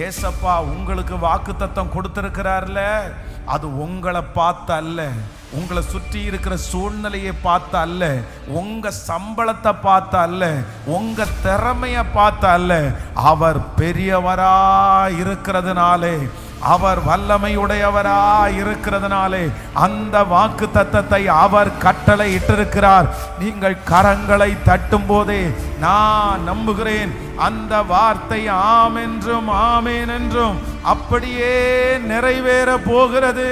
ஏசப்பா உங்களுக்கு வாக்குத்தத்தம் கொடுத்திருக்கிறார்ல, அது உங்களை பார்த்து அல்ல, உங்களை சுற்றி இருக்கிற சூழ்நிலையை பார்த்து அல்ல, உங்க சம்பளத்தை பார்த்து அல்ல, உங்க திறமைய பார்த்து அல்ல. அவர் பெரியவரா இருக்கிறதுனாலே, அவர் வல்லமையுடையவரா இருக்கிறதுனாலே அந்த வாக்கு தத்தத்தை அவர் கட்டளை இட்டிருக்கிறார். நீங்கள் கரங்களை தட்டும் போதே நான் நம்புகிறேன், அந்த வார்த்தை ஆம் என்றும் ஆமேன் என்றும் அப்படியே நிறைவேற போகிறது.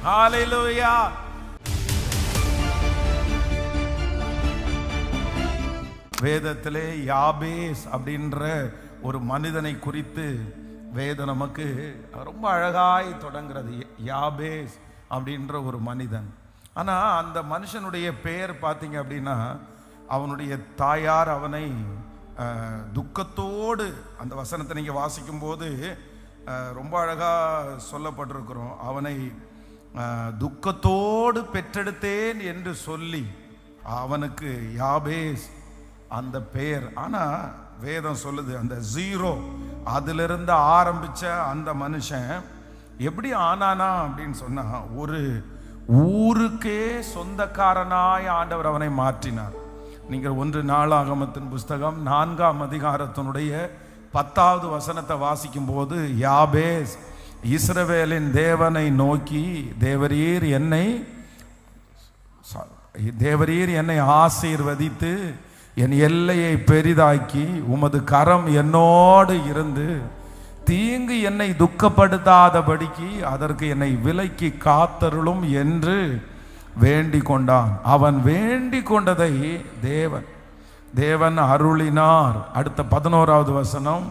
ஹல்லேலூயா. வேதத்திலே யாபேஸ் அப்படின்ற ஒரு மனிதனை குறித்து வேதம் நமக்கு ரொம்ப அழகாய் தொடங்கிறது. யாபேஸ் அப்படின்ற ஒரு மனிதன். ஆனால் அந்த மனுஷனுடைய பெயர் பார்த்தீங்க அப்படின்னா, அவனுடைய தாயார் அவனை துக்கத்தோடு, அந்த வசனத்தை நீங்கள் வாசிக்கும் போது ரொம்ப அழகாக சொல்லப்பட்டிருக்கிறோம். அவனை துக்கத்தோடு பெற்றெடுத்தேன் என்று சொல்லி அவனுக்கு யாபேஸ் அந்த பெயர். ஆனால் வேதம் சொல்லுது, அந்த ஜீரோ அதிலிருந்து ஆரம்பிச்ச அந்த மனுஷன் எப்படி ஆனானா அப்படின்னு சொன்னா, ஒரு ஊருக்கே சொந்தக்காரனாய் ஆண்டவர் அவனை மாற்றினார். நீங்கள் 1 நாளாகமத்தின் புஸ்தகம் 4ஆம் அதிகாரத்தினுடைய 10வது வசனத்தை வாசிக்கும் போது, யாபேஸ் இஸ்ரவேலின் தேவனை நோக்கி, தேவரீர் என்னை ஆசீர்வதித்து என் எல்லையை பெரிதாக்கி உமது கரம் என்னோடு இருந்து தீங்கு என்னை துக்கப்படுத்தாதபடிக்கு அதற்கு என்னை விலக்கி காத்தருளும் என்று வேண்டிக் கொண்டான். அவன் வேண்டிக் கொண்டதை தேவன் அருளினார். அடுத்த 11வது வசனம்,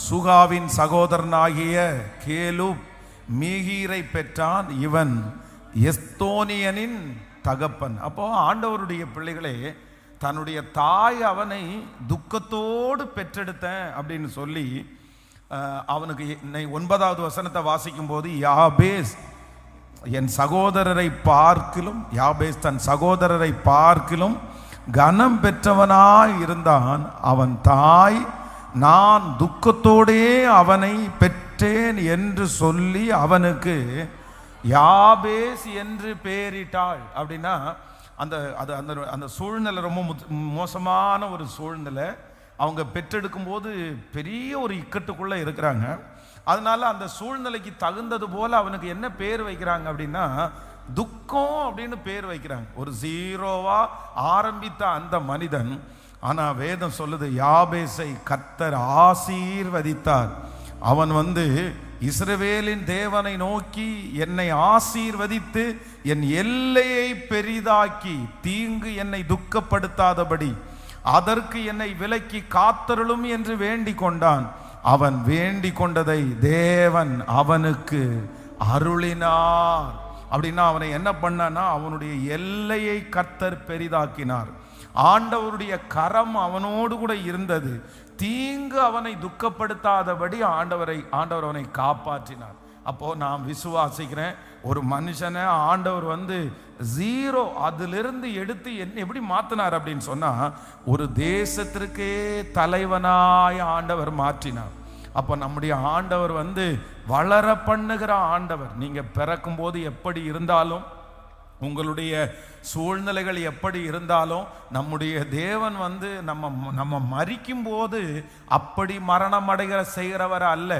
சுகாவின் சகோதரனாகிய கேலூப் மீகீரை பெற்றான், இவன் எஸ்தோனியனின் தகப்பன். அப்போ ஆண்டவருடைய பிள்ளைகளே, தன்னுடைய தாய் அவனை துக்கத்தோடு பெற்றெடுத்தேன் அப்படின்னு சொல்லி அவனுக்கு 9வது வசனத்தை வாசிக்கும் போது, யாபேஸ் என் சகோதரரை பார்க்கிலும், யாபேஸ் தன் சகோதரரை பார்க்கிலும் கனம் பெற்றவனாய் இருந்தான். அவன் தாய் நான் துக்கத்தோடே அவனை பெற்றேன் என்று சொல்லி அவனுக்கு யாபேஸ் என்று பெயரிட்டாள். அப்படின்னா அந்த அந்த அந்த சூழ்நிலை ரொம்ப மோசமான ஒரு சூழ்நிலை. அவங்க பெற்றெடுக்கும் போது பெரிய ஒரு இக்கட்டுக்குள்ளே இருக்கிறாங்க. அதனால அந்த சூழ்நிலைக்கு தகுந்தது போல அவனுக்கு என்ன பேர் வைக்கிறாங்க அப்படின்னா, துக்கம் அப்படின்னு பேர் வைக்கிறாங்க. ஒரு ஜீரோவா ஆரம்பித்த அந்த மனிதன், ஆனால் வேதம் சொல்லுது யாபேஸை கர்த்தர் ஆசீர்வதித்தார். அவன் இஸ்ரவேலின் தேவனை நோக்கி, என்னை ஆசீர்வதித்து என் எல்லையை பெரிதாக்கி தீங்கு என்னை துக்கப்படுத்தாதபடி அதற்கு என்னை விலக்கி காத்தருளும் என்று வேண்டிக் கொண்டான். அவன் வேண்டிக் கொண்டதை தேவன் அவனுக்கு அருளினார். அப்படின்னா அவனை என்ன பண்ணான்னா, அவனுடைய எல்லையை கர்த்தர் பெரிதாக்கினார். ஆண்டவருடைய கரம் அவனோடு கூட இருந்தது. தீங்கு அவனை துக்கப்படுத்தாதபடி ஆண்டவர் அவனை காப்பாற்றினார். அப்போ நான் விசுவாசிக்கிறேன், ஒரு மனுஷனை ஆண்டவர் ஜீரோ அதிலிருந்து எடுத்து என்ன எப்படி மாத்தினார் அப்படின்னு சொன்னா, ஒரு தேசத்திற்கே தலைவனாய் ஆண்டவர் மாற்றினார். அப்போ நம்முடைய ஆண்டவர் வளர பண்ணுகிற ஆண்டவர். நீங்க பிறக்கும் போது எப்படி இருந்தாலும், உங்களுடைய சூழ்நிலைகள் எப்படி இருந்தாலும், நம்முடைய தேவன் நம்ம மரிக்கும் போது அப்படி மரணம் அடைகிற செய்கிறவர் அல்ல,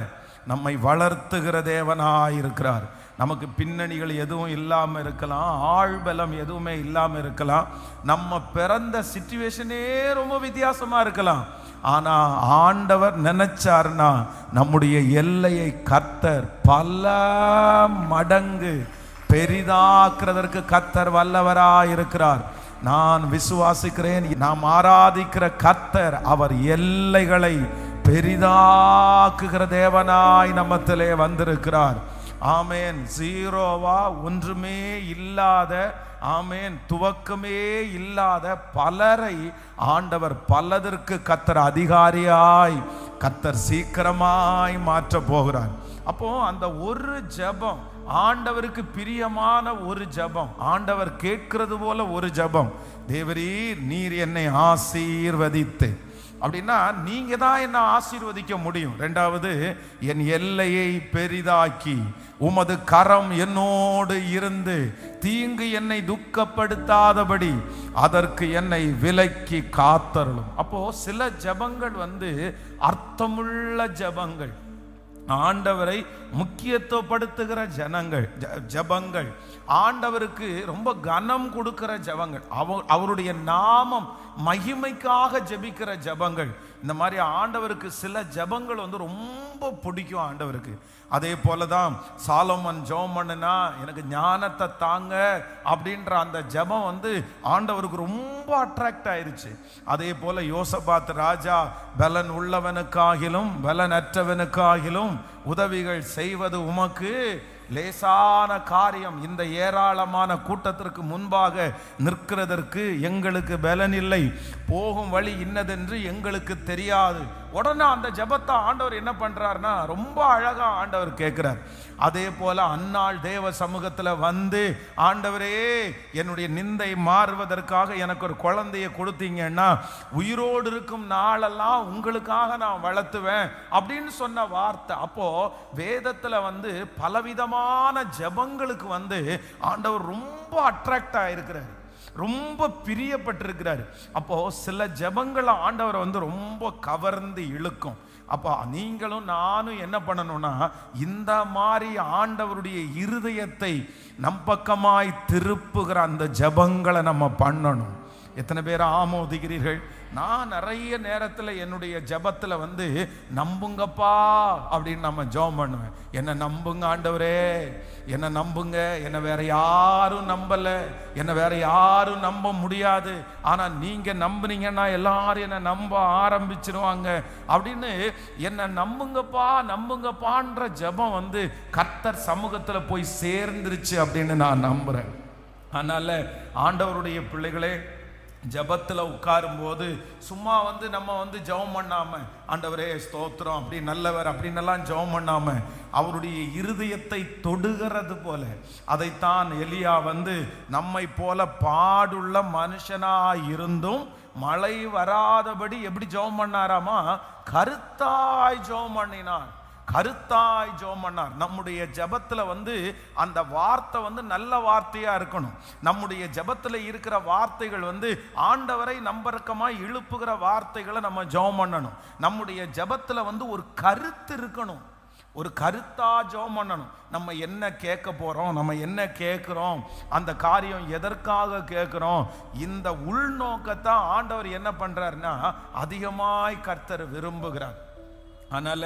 நம்மை வளர்த்துகிற தேவனாய் இருக்கிறார். நமக்கு பின்னணிகள் எதுவும் இல்லாமல் இருக்கலாம், ஆழ்பலம் எதுவுமே இல்லாமல் இருக்கலாம், நம்ம பிறந்த சிச்சுவேஷனே ரொம்ப வித்தியாசமாக இருக்கலாம். ஆனால் ஆண்டவர் நினைச்சார்னா நம்முடைய எல்லையை கர்த்தர் பல மடங்கு பெரிதாக்குறதற்கு கர்த்தர் வல்லவராய் இருக்கிறார். நான் விசுவாசிக்கிறேன், நாம் ஆராதிக்கிற கர்த்தர் அவர் எல்லைகளை பெரிதாக்குகிற தேவனாய் நம்மத்திலே வந்திருக்கிறார். ஆமேன். ஜீரோவா ஒன்றுமே இல்லாத, ஆமேன், துவக்கமே இல்லாத பலரை ஆண்டவர் பலதற்கு கர்த்தர் அதிகாரியாய் கர்த்தர் சீக்கிரமாய் மாற்ற போகிறார். அப்போ அந்த ஒரு ஜெபம், ஆண்டவருக்கு பிரியமான ஒரு ஜெபம், ஆண்டவர் கேட்கிறது போல ஒரு ஜெபம், தேவரீர் நீர் என்னை ஆசீர்வதித்து அப்படின்னா நீங்க தான் என்ன ஆசீர்வதிக்க முடியும். ரெண்டாவது, என் எல்லையை பெரிதாக்கி உமது கரம் என்னோடு இருந்து தீங்கு என்னை துக்கப்படுத்தாதபடி அதற்கு என்னை விலக்கி காத்தருளும். அப்போ சில ஜெபங்கள் அர்த்தமுள்ள ஜெபங்கள், ஆண்டவரை முக்கியத்துவப்படுத்துகிற ஜெபங்கள், ஆண்டவருக்கு ரொம்ப கனம் கொடுக்கிற ஜெபங்கள், அவருடைய நாமம் மகிமைக்காக ஜெபிக்கிற ஜெபங்கள். இந்த மாதிரி ஆண்டவருக்கு சில ஜெபங்கள் ரொம்ப பிடிக்கும் ஆண்டவருக்கு. அதே போலதான் சாலமன் ஜெபம் பண்ணுனா எனக்கு ஞானத்தை தாங்க அப்படின்ற அந்த ஜெபம் ஆண்டவருக்கு ரொம்ப அட்ராக்ட் ஆயிருச்சு. அதே போல யோசபாத் ராஜா பலன் உள்ளவனுக்காகிலும் பலனற்றவனுக்காகிலும் உதவிகள் செய்வது உமக்கு லேசான காரியம், இந்த ஏராளமான கூட்டத்திற்கு முன்பாக நிற்கிறதற்கு எங்களுக்கு பலன் இல்லை, போகும் வழி இன்னதென்று எங்களுக்கு தெரியாது. உடனே அந்த ஜெபத்தை ஆண்டவர் என்ன பண்றாருன்னா ரொம்ப அழகா ஆண்டவர் கேட்கிறார். அதே போல அன்னாள் தேவ சமூகத்துல ஆண்டவரே என்னுடைய நிந்தை மாறுவதற்காக எனக்கு ஒரு குழந்தைய கொடுத்தீங்கன்னா உயிரோடு இருக்கும் நாளெல்லாம் உங்களுக்காக நான் வளர்த்துவேன் அப்படின்னு சொன்ன வார்த்தை. அப்போ வேதத்துல பலவிதமான ஜெபங்களுக்கு ஆண்டவர் ரொம்ப அட்ராக்ட் ஆயிருக்கிறார், ரொம்ப பிரியப்பட்டிருக்கிறார். அப்போ சில ஜெபங்களை ஆண்டவர் ரொம்ப கவர்ந்து இழுக்கும். அப்போ நீங்களும் நானும் என்ன பண்ணணும்னா இந்த மாதிரி ஆண்டவருடைய இருதயத்தை நம் பக்கமாய் திருப்புகிற அந்த ஜெபங்களை நம்ம பண்ணணும். எத்தனை பேர் ஆமோதிக்கிறீர்கள்? நான் நிறைய நேரத்தில் என்னுடைய ஜெபத்தில் நம்புங்கப்பா அப்படின்னு நம்ம ஜெபம் பண்ணுவேன். என்னை நம்புங்க ஆண்டவரே, என்னை நம்புங்க, என்னை வேற யாரும் நம்பலை, என்னை வேற யாரும் நம்ப முடியாது, ஆனால் நீங்கள் நம்புனீங்கன்னா எல்லாரும் என்னை நம்ப ஆரம்பிச்சிருவாங்க அப்படின்னு என்னை நம்புங்கப்பா நம்புங்கப்பான்ற ஜெபம் கர்த்தர் சமூகத்தில் போய் சேர்ந்துருச்சு அப்படின்னு நான் நம்புகிறேன். அதனால் ஆண்டவருடைய பிள்ளைகளே, ஜபத்தில் உட்காரும் போது சும்மா நம்ம ஜெபம் பண்ணாம ஆண்டவரே ஸ்தோத்திரம் அப்படி நல்லவர் அப்படின்னு ஜெபம் பண்ணாம அவருடைய இருதயத்தை தொடுகிறது போல, அதைத்தான் எலியா நம்மை போல பாடுள்ள மனுஷனாய் இருந்தும் மழை வராதபடி எப்படி ஜெபம் பண்ணாராமா? கருத்தாய் ஜெபம் பண்ணினான், கருத்தாய் ஜெபம் பண்ணார். நம்முடைய ஜெபத்துல அந்த வார்த்தை நல்ல வார்த்தையா இருக்கணும். நம்முடைய ஜெபத்துல இருக்கிற வார்த்தைகள் ஆண்டவரை நம்பரக்கமாய் இழுப்புகிற வார்த்தைகளை நம்ம ஜெபம் பண்ணணும். நம்முடைய ஜெபத்துல ஒரு கருத்து இருக்கணும், ஒரு கருத்தா ஜெபம் பண்ணணும். நம்ம என்ன கேட்க போறோம், நம்ம என்ன கேட்கிறோம், அந்த காரியம் எதற்காக கேட்கிறோம், இந்த உள்நோக்கத்தை ஆண்டவர் என்ன பண்றாருன்னா அதிகமாய் கர்த்தர் விரும்புகிறார். அதனால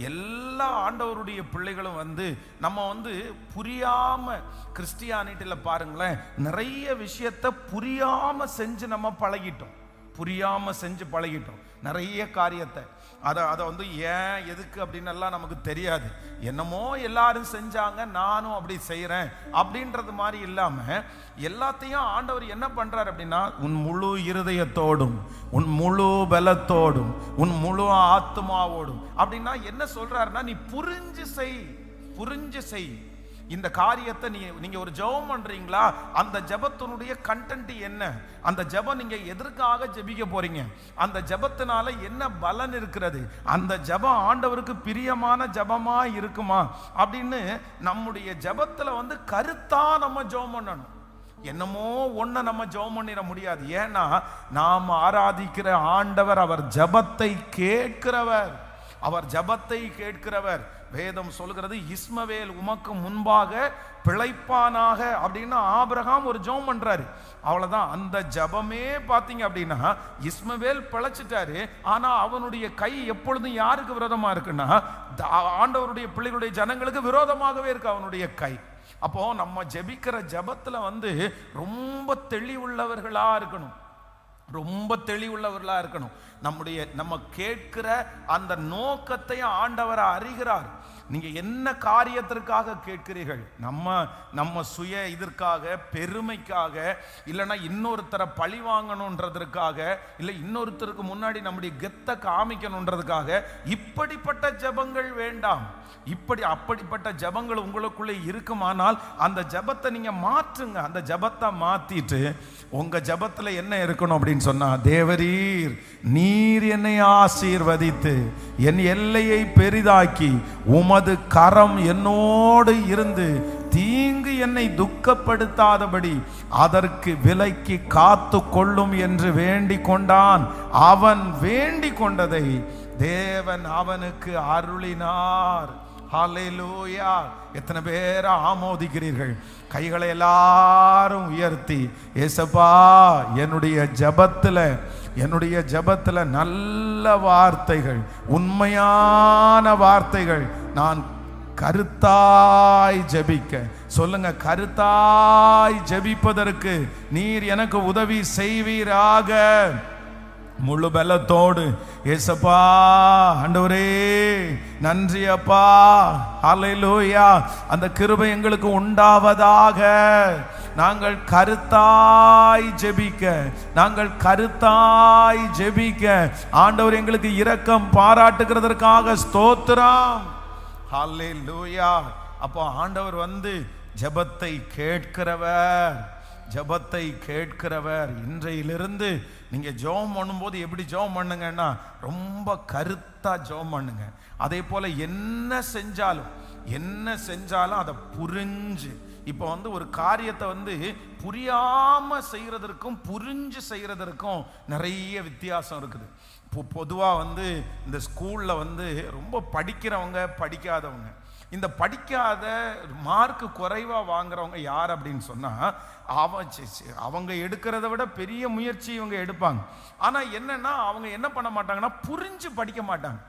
எல்லா ஆண்டவருடைய பிள்ளைகளும் நம்ம புரியாம கிறிஸ்டியானிட்டியில பாருங்களேன், நிறைய விஷயத்தை புரியாம செஞ்சு நம்ம பழகிட்டோம், புரியாம செஞ்சு பழகிட்டோம் நிறைய காரியத்தை. அதை ஏன் எதுக்கு அப்படின்னு எல்லாம் நமக்கு தெரியாது. என்னமோ எல்லாரும் செஞ்சாங்க நானும் அப்படி செய்கிறேன் அப்படின்றது மாதிரி இல்லாமல் எல்லாத்தையும் ஆண்டவர் என்ன பண்ணுறார் அப்படின்னா உன் முழு இருதயத்தோடும் உன் முழு பலத்தோடும் உன் முழு ஆத்மாவோடும் அப்படின்னா என்ன சொல்றாருன்னா நீ புரிஞ்சு செய். இந்த காரியத்தை நீங்க ஒரு ஜெபம் பண்றீங்களா, அந்த ஜெபத்தினுடைய கண்டென்ட் என்ன, அந்த ஜெபம் நீங்க எதற்காக ஜெபிக்க போறீங்க, அந்த ஜெபத்தினால என்ன பலன் இருக்கிறது, அந்த ஜெபம் ஆண்டவருக்கு பிரியமான ஜெபமா இருக்குமா அப்படின்னு நம்முடைய ஜெபத்துல கருத்தா நம்ம ஜெபம் பண்ணணும். என்னமோ ஒன்ன நம்ம ஜெபம் பண்ணிட முடியாது. ஏன்னா நாம் ஆராதிக்கிற ஆண்டவர் அவர் ஜெபத்தை கேட்கிறவர், அவர் ஜெபத்தை கேட்கிறவர். வேதம் சொல்கிறது இஸ்மவேல் உமக்கு முன்பாக பிழைப்பானாக அப்படின்னு ஆபிரகாம் ஒரு ஜெபம் பண்றாரு. அவ்வளவுதான். அந்த ஜெபமே பாத்தீங்க அப்படின்னா இஸ்மவேல் பிழைச்சிட்டாரு. ஆனா அவனுடைய கை எப்பொழுதும் யாருக்கு விரோதமா இருக்குன்னா ஆண்டவருடைய பிள்ளைகளுடைய ஜனங்களுக்கு விரோதமாகவே இருக்கு அவனுடைய கை. அப்போ நம்ம ஜெபிக்கிற ஜெபத்துல ரொம்ப தெளிவுள்ளவர்களா இருக்கணும், ரொம்ப தெளிவுள்ளவர்களா இருக்கணும். நம்ம கேட்கிற அந்த நோக்கத்தை ஆண்டவர் அறிகிறார். நீங்க என்ன காரியத்திற்காக கேட்கிறீர்கள்? நம்ம சுய இதற்காக, பெருமைக்காக, இல்லைன்னா இன்னொருத்தரை பழி வாங்கணுன்றதற்காக, இல்லை இன்னொருத்தருக்கு முன்னாடி நம்முடைய கெத்தை காமிக்கணுன்றதுக்காக இப்படிப்பட்ட ஜெபங்கள் வேண்டாம். அப்படிப்பட்ட ஜெபங்கள் உங்களுக்குள்ளே இருக்குமானால் அந்த ஜெபத்தை நீங்க மாற்றுங்க. அந்த ஜெபத்தை மாத்திட்டு உங்க ஜெபத்துல என்ன இருக்கணும் அப்படின்னு சொன்னா, தேவரீர் நீ நீர் என்னை ஆசீர்வதித்து என் எல்லையை பெரிதாக்கி உமது கரம் என்னோடு இருந்து தீங்கு என்னை துக்கப்படுத்தாதபடி அதற்கு விலக்கி காத்து கொள்ளும் என்று வேண்டிக் கொண்டான். அவன் வேண்டிக் கொண்டதை தேவன் அவனுக்கு அருளினார். ஹல்லேலூயா! எத்தனை பேரை ஆமோதிக்கிறீர்கள்? கைகளை எல்லாரும் உயர்த்தி, ஏசப்பா, என்னுடைய ஜெபத்துல நல்ல வார்த்தைகள், உண்மையான வார்த்தைகள் நான் கருத்தாய் ஜெபிக்க சொல்லுங்க. கருத்தாய் ஜெபிப்பதற்கு நீர் எனக்கு உதவி செய்வீராக. முழு பலத்தோடு ஏசப்பா, ஆண்டவரே நன்றி அப்பா, ஹல்லேலூயா, அந்த கிருபை எங்களுக்கு உண்டாவதாக. நாங்கள் கருத்தாய் ஜெபிக்க ஆண்டவர் எங்களுக்கு இரக்கம் பாராட்டுகிறதற்காக ஸ்தோத்திரம். ஹல்லேலூயா. அப்போ ஆண்டவர் வந்து ஜெபத்தை கேட்கிறவர். இன்றையிலிருந்து நீங்க ஜெபம் பண்ணும்போது எப்படி ஜெபம் பண்ணுங்கன்னா, ரொம்ப கருத்தா ஜெபம் பண்ணுங்க. அதே போல என்ன செஞ்சாலும் அதை புரிஞ்சு, இப்போ வந்து ஒரு காரியத்தை வந்து புரியாம செய்யறதற்கும் புரிஞ்சு செய்யறதற்கும் நிறைய வித்தியாசம் இருக்குது. பொதுவாக வந்து இந்த ஸ்கூல்ல வந்து ரொம்ப படிக்கிறவங்க படிக்காதவங்க, இந்த படிக்காத மார்க்கு குறைவா வாங்குறவங்க யார் அப்படின்னு சொன்னா, அவங்க எடுக்கிறத விட பெரிய முயற்சி இவங்க எடுப்பாங்க. ஆனா என்னன்னா, அவங்க என்ன பண்ண மாட்டாங்கன்னா, புரிஞ்சு படிக்க மாட்டாங்க,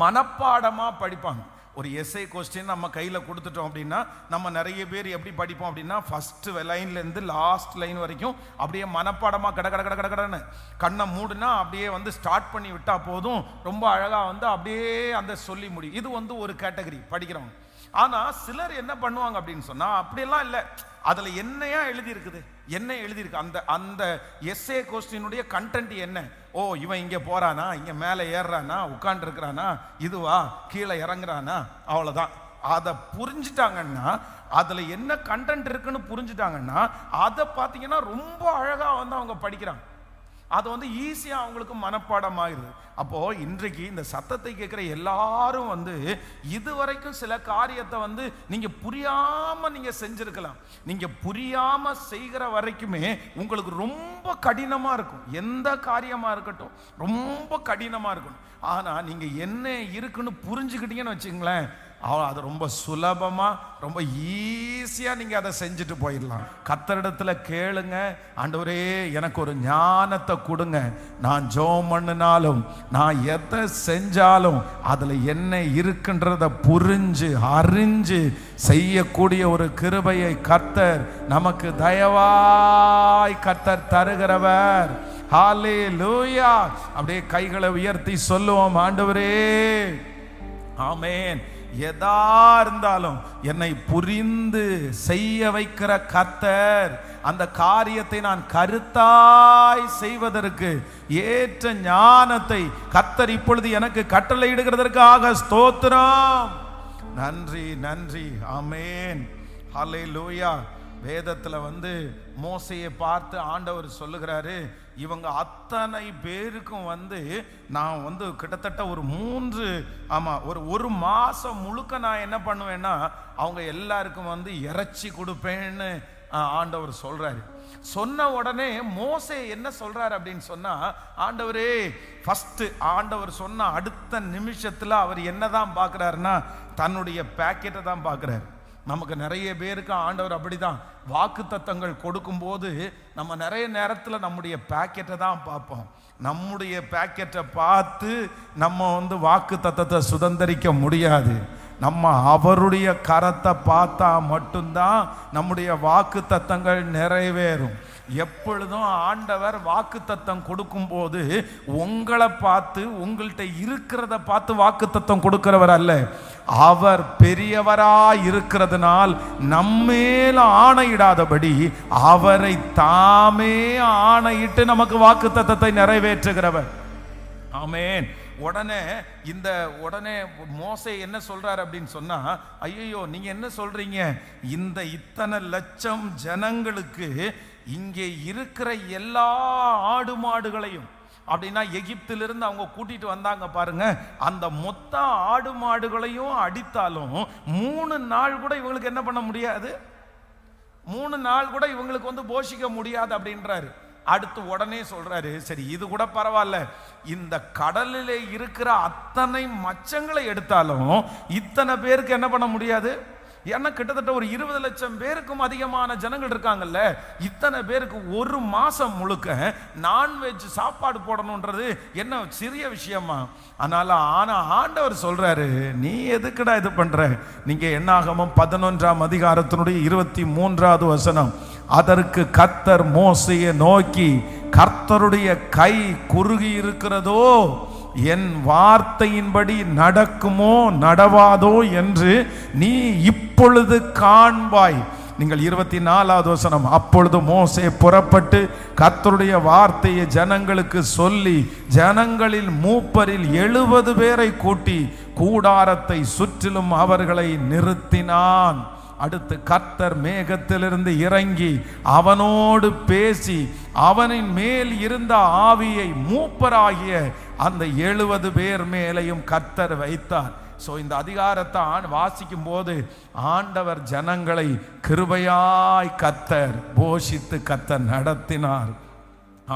மனப்பாடமா படிப்பாங்க. ஒரு எஸ்ஏ கொஸ்டின் நம்ம கையில் கொடுத்துட்டோம் அப்படின்னா, நம்ம நிறைய பேர் எப்படி படிப்போம் அப்படின்னா, ஃபர்ஸ்ட் லைன்லேருந்து லாஸ்ட் லைன் வரைக்கும் அப்படியே மனப்பாடமாக கடன்னு கண்ணை மூடுனா அப்படியே வந்து ஸ்டார்ட் பண்ணி விட்டா போதும், ரொம்ப அழகாக வந்து அப்படியே அந்த சொல்லி முடியும். இது வந்து ஒரு கேட்டகரி படிக்கிறவங்க. ஆனால் சிலர் என்ன பண்ணுவாங்க அப்படின்னு சொன்னால், அப்படியெல்லாம் இல்லை, அதில் என்னையா எழுதியிருக்குது, என்ன எழுதியிருக்கு, அந்த எஸ்ஏ கொஸ்டினுடைய கண்டென்ட் என்ன, ஓ இவன் இங்கே போறானா, இங்கே மேலே ஏறுறானா, உட்கார்ந்து இருக்கிறானா, இதுவா கீழே இறங்குறானா, அவ்வளோதான். அதை புரிஞ்சுட்டாங்கன்னா, அதில் என்ன கண்டென்ட் இருக்குன்னு புரிஞ்சுட்டாங்கன்னா, அதை பார்த்தீங்கன்னா ரொம்ப அழகாக வந்து அவங்க படிக்கிறாங்க. அது வந்து ஈஸியாக அவங்களுக்கு மனப்பாடம் ஆகிடுது. அப்போ இன்றைக்கு இந்த சத்தத்தை கேட்குற எல்லாரும் வந்து இதுவரைக்கும் சில காரியத்தை வந்து நீங்க புரியாம நீங்க செஞ்சிருக்கலாம். நீங்க புரியாம செய்கிற வரைக்குமே உங்களுக்கு ரொம்ப கடினமா இருக்கும். எந்த காரியமா இருக்கட்டும் ரொம்ப கடினமா இருக்கும். ஆனா நீங்க என்ன இருக்குன்னு புரிஞ்சுக்கிட்டீங்கன்னு வச்சுங்களேன், அது ரொம்ப சுலபமா ரொம்ப ஈஸியா நீங்க அதை செஞ்சுட்டு போயிடலாம். கர்த்தரிடத்துல கேளுங்க, ஆண்டவரே எனக்கு ஒரு ஞானத்தை கொடுங்க, நான் ஜெபம் பண்ணினாலும் நான் எதை செஞ்சாலும் அதுல என்ன இருக்குன்றத புரிஞ்சு அறிஞ்சு செய்யக்கூடிய ஒரு கிருபையை கர்த்தர் நமக்கு தயவாய் கர்த்தர் தருகிறவர். ஹல்லேலூயா. அப்படியே கைகளை உயர்த்தி சொல்லுவோம், ஆண்டவரே ஆமென். எதா இருந்தாலும் என்னை புரிந்து செய்ய வைக்கிற கர்த்தர், அந்த காரியத்தை நான் கருத்தாய் செய்வதற்கு ஏற்ற ஞானத்தை கர்த்தர் இப்பொழுது எனக்கு கட்டளையிடுகிறதற்காக ஸ்தோத்திரம். நன்றி நன்றி. ஆமென். ஹல்லேலூயா. வேதத்துல வந்து மோசையை பார்த்து ஆண்டவர் சொல்லுகிறாரு, இவங்க அத்தனை பேருக்கும் வந்து நான் வந்து கிட்டத்தட்ட ஒரு மாசம் முழுக்க நான் என்ன பண்ணுவேன்னா, அவங்க எல்லாருக்கும் வந்து இறைச்சி கொடுப்பேன்னு ஆண்டவர் சொல்றாரு. சொன்ன உடனே மோசே என்ன சொல்றாரு அப்படின்னு சொன்னா, ஆண்டவரே ஃபர்ஸ்ட் ஆண்டவர் சொன்ன அடுத்த நிமிஷத்துல அவர் என்னதான் பார்க்கிறாருன்னா, தன்னுடைய பேக்கெட்டை தான் பார்க்கிறாரு. நமக்கு நிறைய பேருக்கு ஆண்டவர் அப்படிதான் வாக்குத்தத்தங்கள் கொடுக்கும்போது நம்ம நிறைய நேரத்தில் நம்முடைய பேக்கெட்டை தான் பார்ப்போம். நம்முடைய பேக்கெட்டை பார்த்து நம்ம வந்து வாக்குத்தத்தத்தை சுதந்திரிக்க முடியாது. நம்ம அவருடைய கரத்தை பார்த்தா மட்டும்தான் நம்முடைய வாக்குத்தத்தங்கள் நிறைவேறும். எப்பொழுதும் ஆண்டவர் வாக்குத்தத்தம் கொடுக்கும்போது உங்களை பார்த்து உங்கள்கிட்ட இருக்கிறத பார்த்து வாக்குத்தத்தம் கொடுக்கிறவர் அல்ல. அவர் பெரியவராய் இருக்கிறதுனால் நம்மேல ஆணையிடாதபடி அவரை தாமே ஆணையிட்டு நமக்கு வாக்குத்தத்தத்தை நிறைவேற்றுகிறவர். ஆமென். உடனே மோசே என்ன சொல்றாரு அப்படின்னு சொன்னா, ஐயோ நீங்க என்ன சொல்றீங்க, இந்த இத்தனை லட்சம் ஜனங்களுக்கு இங்கே இருக்கிற எல்லா ஆடு மாடுகளையும் அப்படின்னா எகிப்திலிருந்து அவங்க கூட்டிட்டு வந்தாங்க பாருங்க, அந்த மொத்த ஆடு மாடுகளையும் அடித்தாலும் 3 நாள் கூட இவங்களுக்கு என்ன பண்ண முடியாது, 3 நாள் கூட இவங்களுக்கு வந்து போஷிக்க முடியாது அப்படின்றாரு. அடுத்து உடனே சொல்றாரு, சரி இது கூட பரவாயில்ல, இந்த கடலிலே இருக்கிற அத்தனை மச்சங்களை எடுத்தாலும் இத்தனை பேருக்கு என்ன பண்ண முடியாது. ஏன்னா கிட்டத்தட்ட ஒரு 20 லட்சம் பேருக்கும் அதிகமான ஜனங்கள் இருக்காங்கல்ல, இத்தனை பேருக்கு ஒரு மாசம் முழுக்க நான்வெஜ் சாப்பாடு போடணுன்றது என்ன சிறிய விஷயமா? ஆனா ஆண்டவர் சொல்றாரு, நீ எதுக்குடா இது பண்ற? நீங்க என்னாகமம் 11ஆம் அதிகாரத்தினுடைய 23வது வசனம், அதற்கு கர்த்தர் மோசேயை நோக்கி, கர்த்தருடைய கை குறுகி இருக்கிறதோ, என் வார்த்தையின்படி நடக்குமோ நடவாதோ என்று நீ இப்பொழுது காண்பாய். நீங்கள் 24வது வசனம், அப்பொழுது மோசே புறப்பட்டு கர்த்தருடைய வார்த்தையை ஜனங்களுக்கு சொல்லி ஜனங்களில் மூப்பரில் 70 பேரை கூட்டி கூடாரத்தை சுற்றிலும் அவர்களை நிறுத்தினான். அடுத்து கர்த்தர் மேகத்திலிருந்து இறங்கி அவனோடு பேசி அவனின் மேல் இருந்த ஆவியை மூப்பராகிய அந்த 70 பேர் மேலையும் கர்த்தர் வைத்தார். ஸோ இந்த அதிகாரத்தை வாசிக்கும் போது ஆண்டவர் ஜனங்களை கிருபையாய் கர்த்தர் போஷித்து கர்த்தர் நடத்தினார்.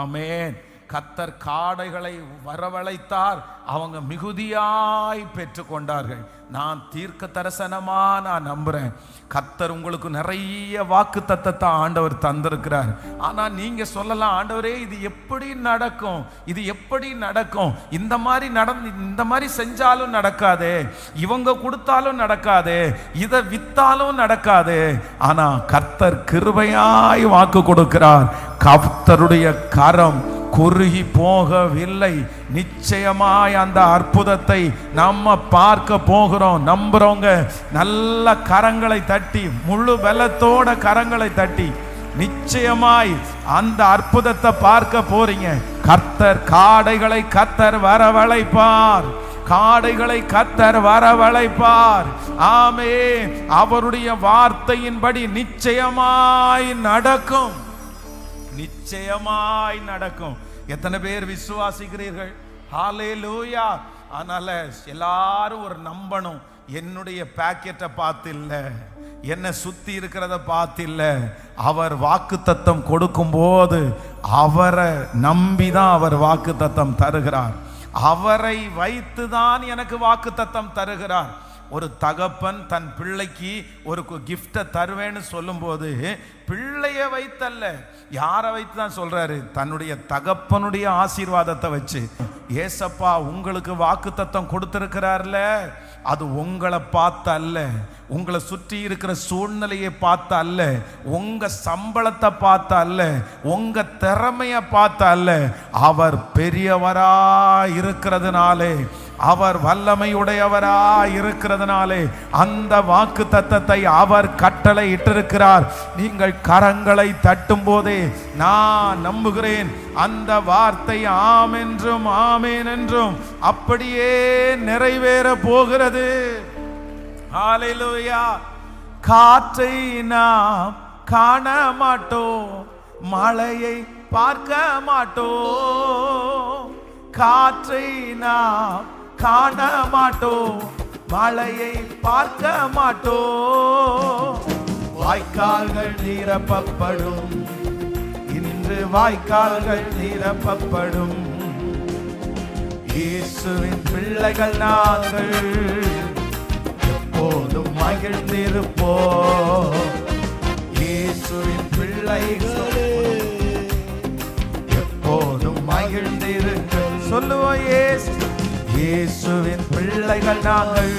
ஆமென். கர்த்தர் காடைகளை வரவழைத்தார், அவங்க மிகுதியாய் பெற்று கொண்டார்கள். நான் தீர்க்க தரிசனமா நான் நம்புறேன், கர்த்தர் உங்களுக்கு நிறைய வாக்கு தத்தத்தை ஆண்டவர் தந்திருக்கிறார். ஆனா நீங்க சொல்லலாம், ஆண்டவரே இது எப்படி நடக்கும், இது எப்படி நடக்கும், இந்த மாதிரி செஞ்சாலும் நடக்காதே, இவங்க கொடுத்தாலும் நடக்காதே, இதை வித்தாலும் நடக்காதே. ஆனா கர்த்தர் கிருபையாய் வாக்கு கொடுக்கிறார். கர்த்தருடைய கரம் குறுகி போகவில்லை. நிச்சயமாய் அந்த அற்புதத்தை நம்ம பார்க்க போகிறோம். நம்புறவங்க நல்ல கரங்களை தட்டி, முழு பலத்தோட கரங்களை தட்டி நிச்சயமாய் அந்த அற்புதத்தை பார்க்க போறீங்க. கர்த்தர் காடைகளை கர்த்தர் வரவழைப்பார், காடைகளை கர்த்தர் வரவழைப்பார். ஆமென். அவருடைய வார்த்தையின்படி நிச்சயமாய் நடக்கும், நிச்சயமாய் நடக்கும். எத்தனை பேர் விசுவாசிக்கிறீர்கள்? ஹல்லேலூயா. அதனால எல்லாரும் ஒரு நம்பணும், என்னுடைய பாக்கெட்டை பார்த்து இல்ல, என்ன சுத்தி இருக்கிறத பார்த்து இல்ல, அவர் வாக்குத்தத்தம் கொடுக்கும் போது அவரை நம்பிதான் அவர் வாக்குத்தத்தம் தருகிறார். அவரை வைத்துதான் எனக்கு வாக்குத்தத்தம் தருகிறார். ஒரு தகப்பன் தன் பிள்ளைக்கு ஒரு கிஃப்டை தருவேன்னு சொல்லும் போது பிள்ளைய வைத்தல்ல, யாரை வைத்து தான் சொல்றாரு? தன்னுடைய தகப்பனுடைய ஆசீர்வாதத்தை வச்சு. ஏசப்பா உங்களுக்கு வாக்குத்தத்தம் கொடுத்திருக்கிறார்ல, அது உங்களை பார்த்து அல்ல, உங்களை சுற்றி இருக்கிற சூழ்நிலையை பார்த்து அல்ல, உங்க சம்பளத்தை பார்த்து அல்ல, உங்க திறமையை பார்த்து அல்ல. அவர் பெரியவரா இருக்கிறதுனாலே, அவர் வல்லமையுடையவரா இருக்கிறதுனாலே அந்த வாக்கு தத்தத்தை அவர் கட்டளை இட்டிருக்கிறார். நீங்கள் கரங்களை தட்டும் போதே நான் நம்புகிறேன், அந்த வார்த்தை ஆம் என்றும் ஆமேன் என்றும் அப்படியே நிறைவேற போகிறது. ஹல்லேலூயா. காற்றை நாம் காண மாட்டோம், மழையை பார்க்க மாட்டோம். காற்றை நாம் காண மாட்டோம், மழையை பார்க்க மாட்டோம். வாய்க்கால்கள் நிரப்பப்படும், இன்று வாய்க்கால்கள் நிரப்பப்படும். இயேசுவின் பிள்ளைகள் நாங்கள் எப்போதும் மகிழ்ந்திருப்போம். இயேசுவின் பிள்ளைகள் எப்போதும் மகிழ்ந்திருக்க சொல்லுவோம். இயேசுவின் பிள்ளைகள் நாங்கள்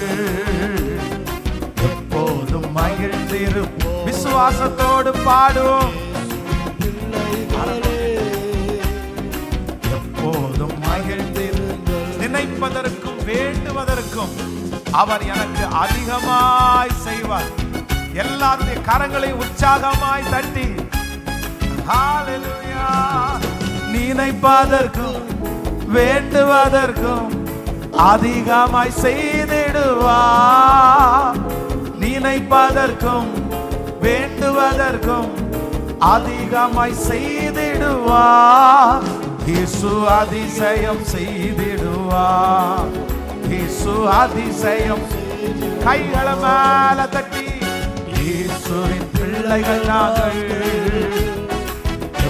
எப்போதும் மகிழ்ந்திருப்போம். விசுவாசத்தோடு பாடுவோம். எப்போதும் மகிழ்ந்திருப்போம். நினைப்பதற்கும் வேண்டுவதற்கும் அவர் எனக்கு அதிகமாய் செய்வார். எல்லாருடைய கரங்களை உற்சாகமாய் தட்டி ஹல்லேலூயா. நினைப்பதற்கும் வேண்டுவதற்கும் அதிகமாய் செய்திடுவார். நினைப்பதற்கும் வேண்டுவதற்கும் அதிகமாய் செய்திடுவார். இயேசு அதிசயம் செய்திடுவார். இயேசு அதிசயம். கைகளை மேல தட்டி இயேசுவின் பிள்ளைகள் நாங்கள்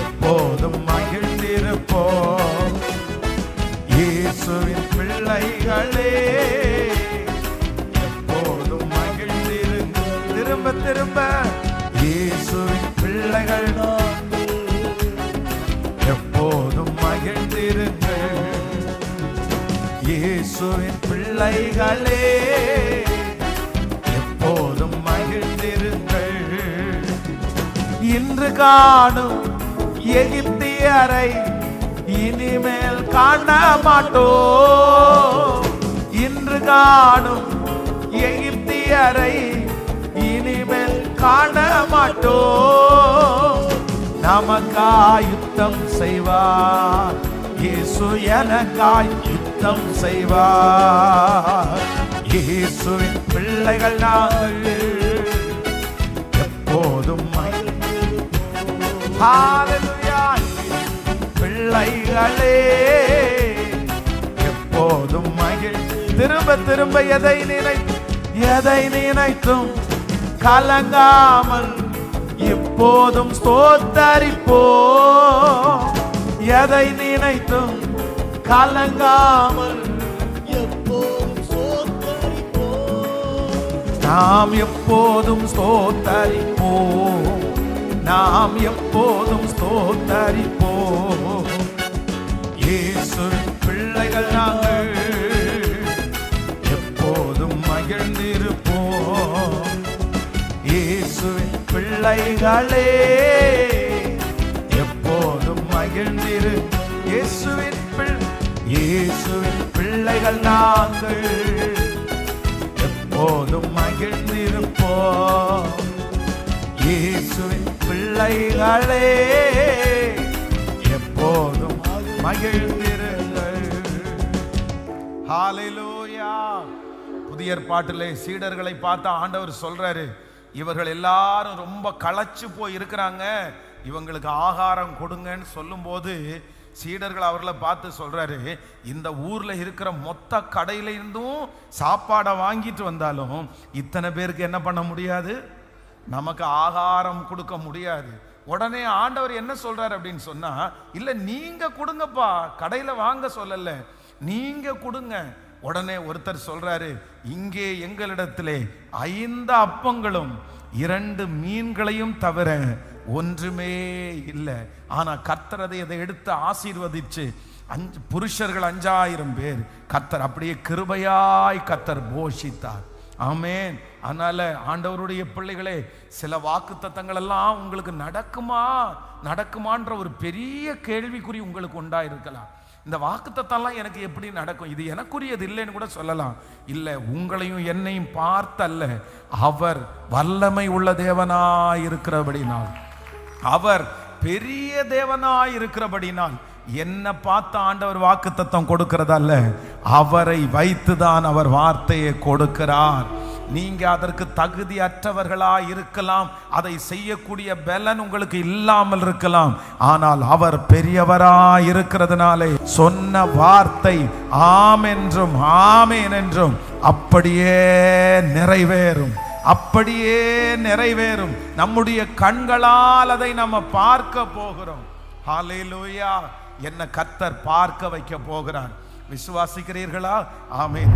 எப்போதும் மகிழ்ந்திருப்போம். இயேசுவின் பிள்ளைகளே எப்போதும் மகிழ்ந்திருங்க. திரும்ப திரும்ப இயேசுவின் பிள்ளைகள் எப்போதும் மகிழ்ந்திருங்கள். இயேசுவின் பிள்ளைகளே எப்போதும் மகிழ்ந்திருங்கள். இன்று காணும் எகிப்தியரை இனிமேல் காண மாட்டோம். இன்று காணும் எகிப்தியரை இனிமேல் காண மாட்டோம். நமக்காய் யுத்தம் செய்வார் இயேசு, எனக்காய் யுத்தம் செய்வார். இயேசுவின் பிள்ளைகள் நாங்கள் எப்போதும் ஹல்லேலூயா. பிள்ளைகளே எப்போதும் மகிழ்ச்சி. திரும்ப திரும்ப எதை நினைத்தும் கலங்காமல் எப்போதும் ஸ்தோத்தரிப்போம். எதை நினைத்தும் கலங்காமல் எப்போதும் ஸ்தோத்தரிப்போம். நாம் எப்போதும் ஸ்தோத்தரிப்போம். நாம் எப்போதும் ஸ்தோத்தரிப்போம். இயேசுவின் பிள்ளைகள் நாங்கள் எப்போதும் மகிழ்ந்திருப்போம். இயேசுவின் பிள்ளைகளே எப்போதும் மகிழ்ந்திரு. இயேசுவின் பிள்ளைகள் நாங்கள் எப்போதும் மகிழ்ந்திருப்போம். இயேசுவின் பிள்ளைகளே எப்போதும் மகிழ்ந்திருங்கள். ஹல்லேலூயா. புதிய ஏற்பாட்டிலே சீடர்களை பார்த்து ஆண்டவர் சொல்றாரு, இவர்கள் எல்லாரும் ரொம்ப களைச்சு போய் இருக்கிறாங்க, இவங்களுக்கு ஆகாரம் கொடுங்கன்னு சொல்லும்போது சீடர்கள் அவர்களை பார்த்து சொல்றாரு, இந்த ஊர்ல இருக்கிற மொத்த கடையில இருந்தும் சாப்பாடை வாங்கிட்டு வந்தாலும் இத்தனை பேருக்கு என்ன பண்ண முடியாது, நமக்கு ஆகாரம் கொடுக்க முடியாது. உடனே ஆண்டவர் என்ன சொல்றாரு அப்படின்னு சொன்னா, இல்ல நீங்க கொடுங்கப்பா, கடையில வாங்க சொல்லல, நீங்க கொடுங்க. உடனே ஒருத்தர் சொல்றாரு, இங்கே எங்களிடத்திலே 5 அப்பங்களும் 2 மீன்களையும் தவிர ஒன்றுமே இல்லை. ஆனா கர்த்தர் அதை எடுத்து ஆசீர்வதிச்சு 5 புருஷர்கள் 5000 பேர் கர்த்தர் அப்படியே கிருபையாய் கர்த்தர் போஷித்தார். ஆமென். அதனால ஆண்டவருடைய பிள்ளைகளே, சில வாக்குத்தத்தங்கள் எல்லாம் உங்களுக்கு நடக்குமான்ற ஒரு பெரிய கேள்விக்குறி உங்களுக்கு உண்டாயிருக்கலாம். இந்த வாக்குத்தத்தம்லாம் எனக்கு எப்படி நடக்கும், இது எனக்குரியது இல்லைன்னு கூட சொல்லலாம். இல்லை, உங்களையும் என்னையும் பார்த்தல்ல, அவர் வல்லமை உள்ள தேவனாய் இருக்கிறபடினால், அவர் பெரிய தேவனாய் இருக்கிறபடினால் என்ன பார்த்து ஆண்டவர் வாக்குத்தத்தம் கொடுக்கிறதல்ல, அவரை வைத்துதான் அவர் வார்த்தையை கொடுக்கிறார். நீங்க அதற்கு தகுதி அற்றவர்களா இருக்கலாம், அதை செய்யக்கூடிய பலன் உங்களுக்கு இல்லாமல் இருக்கலாம். ஆனால் அவர் பெரியவராய் இருக்கிறதுனாலே சொன்ன வார்த்தை ஆம் என்றும் ஆமேன் என்றும் அப்படியே நிறைவேறும், அப்படியே நிறைவேறும். நம்முடைய கண்களால் அதை நம்ம பார்க்க போகிறோம். ஹல்லேலூயா. என்ன கர்த்தர் பார்க்க வைக்க போகிறார். விசுவாசிக்கிறீர்களா? ஆமென்.